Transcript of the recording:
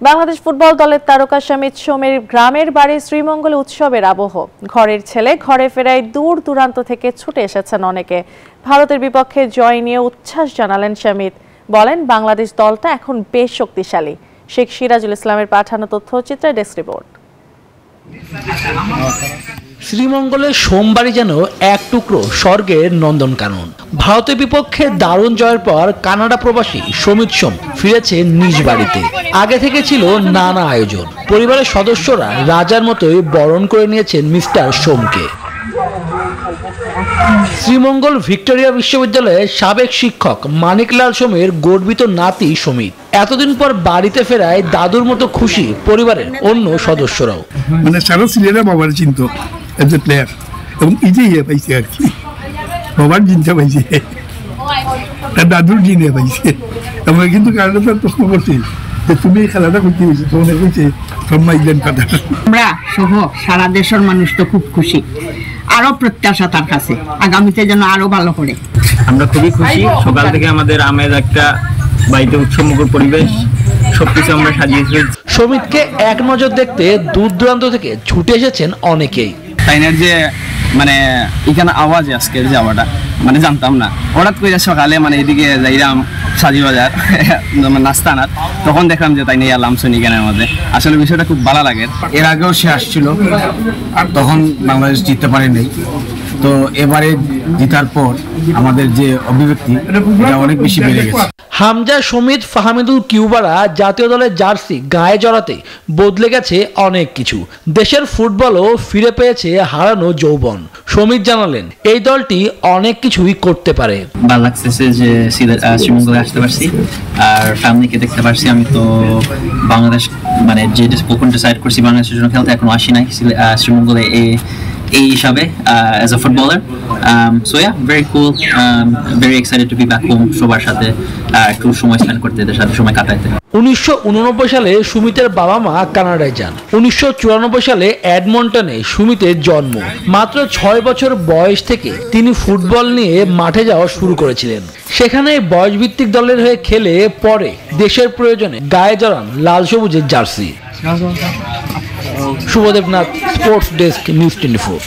Bangladesh football দলের তারকা শামিত সোমের গ্রামের বাড়ি শ্রীমঙ্গলে উৎসবের আবহ। ঘরের ছেলে ঘরে ফেরায় দূর দূরান্ত থেকে ছুটে এসেছেন অনেকে। ভারতের বিপক্ষে জয় নিয়ে উচ্ছ্বাস জানালেন শামিত। বলেন, বাংলাদেশ দলটা এখন বেশ শক্তিশালী। শেখ সিরাজুল ইসলামের পাঠানো তথ্যচিত্রে ডেস্ক রিপোর্ট। শ্রীমঙ্গলে সোমবারই যেন এক টুকরো স্বর্গের নন্দনকানন। ভারতের বিপক্ষে দারুণ জয়ের পর কানাডা প্রবাসী শামিত সোম ফিরেছে নিজ বাড়িতে। আগে থেকে ছিল নানা আয়োজন। পরিবারের সদস্যরা রাজার মতোই বরণ করে নিয়েছেন মিস্টার সোমকে। শ্রীমঙ্গল ভিক্টোরিয়া বিশ্ববিদ্যালয়ের সাবেক শিক্ষক মানিকলাল সোমের গর্বিত নাতি শামিত। এতদিন পর বাড়িতে ফেরায় দাদুর মতো খুশি পরিবারের অন্য সদস্যরাও। মানে সারা ছেলেরা বাবার চিন্ত এজ এ প্লেয়ার, এবং ইটেই পাইছে আর কি, বাবার চিন্তা পাইছে, দাদুর চিন্তা পাইছে। আমরা কিন্তু কারণে প্রশ্ন করছি যে তুমি এই খেলাটা করতে হয়েছে, তোমাদের হয়েছে সম্মাইলেন কথা। আমরা সহ সারা দেশের মানুষ তো খুব খুশি, আরো প্রত্যাশা তার কাছে আগামীতে যেন আরো ভালো করে। আমরা খুবই খুশি। সকাল থেকে আমাদের আমেজ একটা বাড়িতে উৎসবমুখর পরিবেশ, সবকিছু আমরা সাজিয়েছি। শামিতকে এক নজর দেখতে দূর দূরান্ত থেকে ছুটে এসেছেন অনেকেই। তাইনের যে মানে এখানে আওয়াজ আজকে যাওয়াটা মানে জানতাম না, হঠাৎ করে সকালে মানে এদিকে যাইলাম সাজি বাজার নাস্তা আনার, তখন দেখলাম যে তাই নিয়ে এলাম সৈনিকানের মধ্যে। আসলে বিষয়টা খুব ভালো লাগে। এর আগেও সে আসছিল, তখন বাংলাদেশ জিততে পারেনি। তো এবারে জিতার পর আমাদের যে অভিব্যক্তি এটা অনেক বেশি বেড়ে গেছে। হামজা, শামিত, ফাহমিদুল কিউবারা জাতীয় দলের জার্সি গায়ে জড়াতে বদলে গেছে অনেক কিছু। দেশের ফুটবলও ফিরে পেয়েছে হারানো যৌবন। শামিত জানালেন, এই দলটি অনেক কিছুই করতে পারে। ভালো লাগতেছে যে শ্রীমঙ্গলে আসতে পারছি আর ফ্যামিলিকে দেখতে পারছি। আমি তো বাংলাদেশ মানে যে কখন ডিসাইড করছি বাংলাদেশের জন্য খেলতে, এখনো আসি নাই শ্রীমঙ্গলে এই হিসাবে as a footballer. So yeah, very cool. Very excited to be back home সবার সাথে একটু সময় স্পেন্ড করতে, এদের সাথে সময় কাটাইতে। 1989 সালে শামিতের বাবা মা কানাডায় যান। 1994 সালে এডমন্টনে শামিতের জন্ম। মাত্র 6 বছর বয়স থেকে তিনি ফুটবল নিয়ে মাঠে যাওয়া শুরু করেছিলেন। সেখানে বয়সভিত্তিক দলের হয়ে খেলে পরে দেশের প্রয়োজনে গায়ে জড়ান লাল সবুজের jersey. Subhadeb Nath, sports desk, news 24।